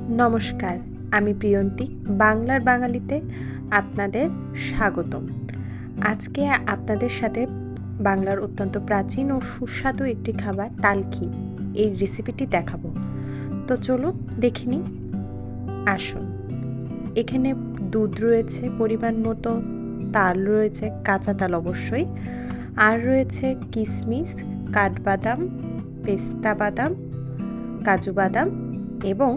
নমস্কার, আমি প্রিয়ন্তী। বাংলার বাঙালিতে আপনাদের স্বাগতম। আজকে আপনাদের সাথে বাংলার অত্যন্ত প্রাচীন ও সুস্বাদু একটি খাবার তালখি এই রেসিপিটি দেখাবো। তো চলুন দেখে নিই। আসুন, এখানে দুধ রয়েছে পরিমাণ মতো, তাল রয়েছে, কাঁচা তাল অবশ্যই, আর রয়েছে কিশমিশ, কাঠবাদাম, পেস্তা বাদাম, কাজু বাদাম এবং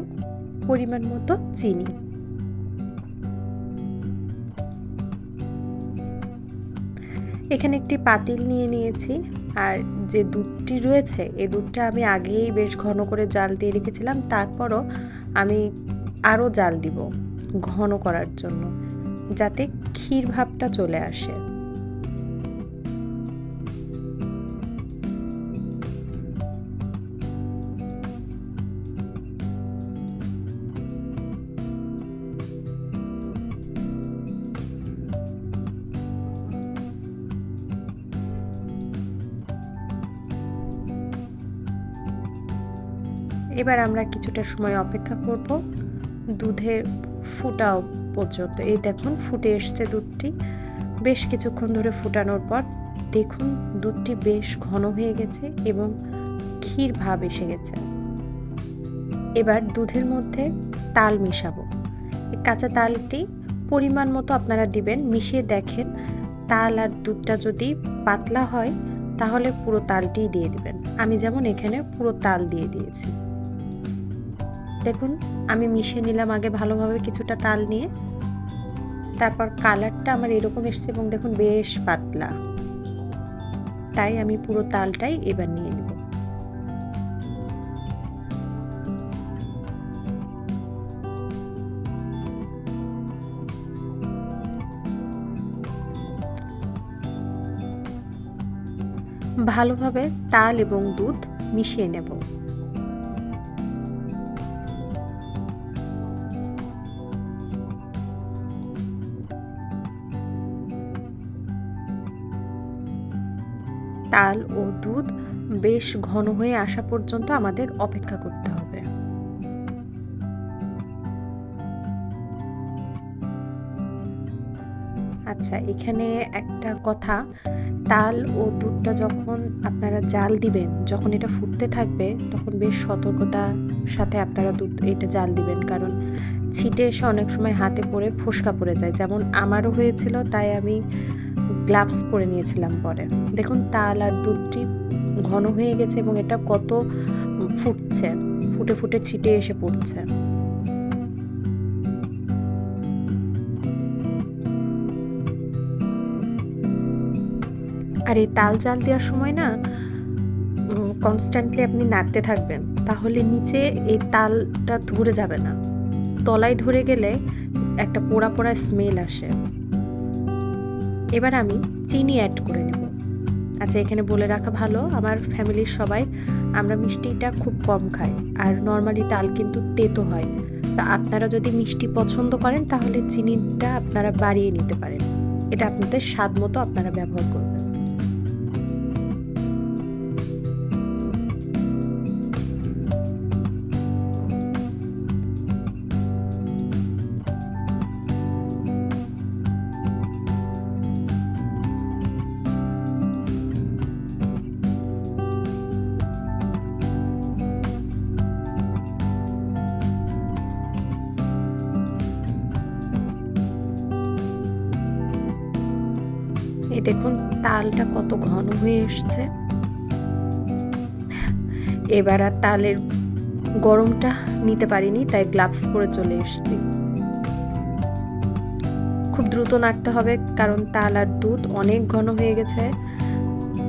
পরিমাণ মতো চিনি। এখানে একটি পাতিল নিয়ে নিয়েছি, আর যে দুধটি রয়েছে এই দুধটা আমি আগেই বেশ ঘন করে জাল দিয়ে রেখেছিলাম। তারপরও আমি আরও জাল দিব ঘন করার জন্য, যাতে ক্ষীর ভাবটা চলে আসে। এবার আমরা কিছুটা সময় অপেক্ষা করব দুধের ফুটাও পর্যন্ত। এই দেখুন ফুটে এসছে দুধটি। বেশ কিছুক্ষণ ধরে ফুটানোর পর দেখুন দুধটি বেশ ঘন হয়ে গেছে এবং ক্ষীর ভাব এসে গেছে। এবার দুধের মধ্যে তাল মিশাবো। কাঁচা তালটি পরিমাণ মতো আপনারা দিবেন, মিশিয়ে দেখেন তাল আর দুধটা যদি পাতলা হয় তাহলে পুরো তালটিই দিয়ে দিবেন। আমি যেমন এখানে পুরো তাল দিয়ে দিয়েছি। দেখুন আমি মিশিয়ে নিলাম আগে ভালোভাবে কিছুটা তাল নিয়ে, তারপর কালারটা আমার এরকম এসছে এবং দেখুন বেশ পাতলা, তাই আমি পুরো তালটাই এবার নিয়ে নেব। ভালোভাবে তাল এবং দুধ মিশিয়ে নেব। তাল ও দুধ বেশ ঘন হয়ে আসা পর্যন্ত আমাদের অপেক্ষা করতে হবে। আচ্ছা, এখানে একটা কথা, তাল ও দুধটা যখন আপনারা জাল দিবেন, যখন এটা ফুটতে থাকবে তখন বেশ সতর্কতার সাথে আপনারা এটা জাল দিবেন, কারণ ছিটে এসে অনেক সময় হাতে পড়ে ফোসকা পড়ে যায়, যেমন আমারও হয়েছিল। তাই আমি গ্লাভস পরে নিয়েছিলাম পরে। দেখুন তাল আর দুধটি ঘন হয়ে গেছে এবং এটা কত ফুটছে, ফুটে ফুটে ছিটে এসে পড়ছে। আর এই তাল জাল দেওয়ার সময় না কনস্ট্যান্টলি আপনি নাড়তে থাকবেন, তাহলে নিচে এই তালটা ধরে যাবে না। তলায় ধরে গেলে একটা পোড়া পোড়া স্মেল আসে। এবার আমি চিনি অ্যাড করে নেব। আচ্ছা, এখানে বলে রাখা ভালো, আমার ফ্যামিলির সবাই আমরা মিষ্টিটা খুব কম খাই, আর নর্মালি তাল কিন্তু তেতো হয়। তা আপনারা যদি মিষ্টি পছন্দ করেন তাহলে চিনিটা আপনারা বাড়িয়ে নিতে পারেন। এটা আপনাদের স্বাদ মতো আপনারা ব্যবহার করবেন। এই দেখুন তালটা কত ঘন হয়ে এসছে। এবার আর তালের গরমটা নিতে পারিনি, তাই গ্লাভস পরে চলে এসেছি। খুব দ্রুত নাড়তে হবে, কারণ তাল আর দুধ অনেক ঘন হয়ে গেছে।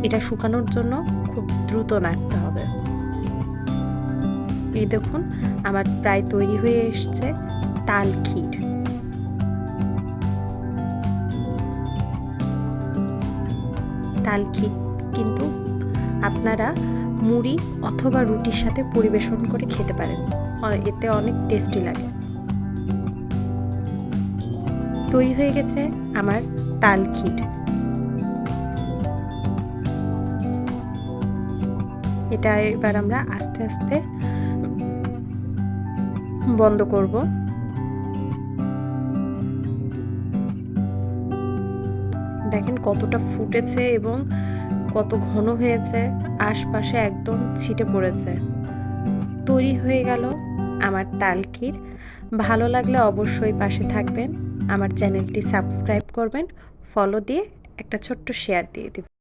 এটা শুকানোর জন্য খুব দ্রুত নাড়তে হবে। এই দেখুন আমার প্রায় তৈরি হয়ে এসছে তাল ক্ষীর। তাল ক্ষীর কিন্তু আপনারা মুড়ি অথবা রুটির সাথে পরিবেশন করে খেতে পারেন, এতে অনেক টেস্টি লাগে। তৈরি হয়ে গেছে আমার তাল ক্ষীর। এটা এবার আমরা আস্তে আস্তে বন্ধ করব। দেখেন কতটা ফুটেছে এবং কত ঘন হয়েছে, আশপাশে একদম ছিটে পড়েছে। তৈরি হয়ে গেল আমার তাল ক্ষীর। ভালো লাগলে অবশ্যই পাশে থাকবেন, আমার চ্যানেলটি সাবস্ক্রাইব করবেন, ফলো দিয়ে একটা ছোট্ট শেয়ার দিয়ে দিবেন।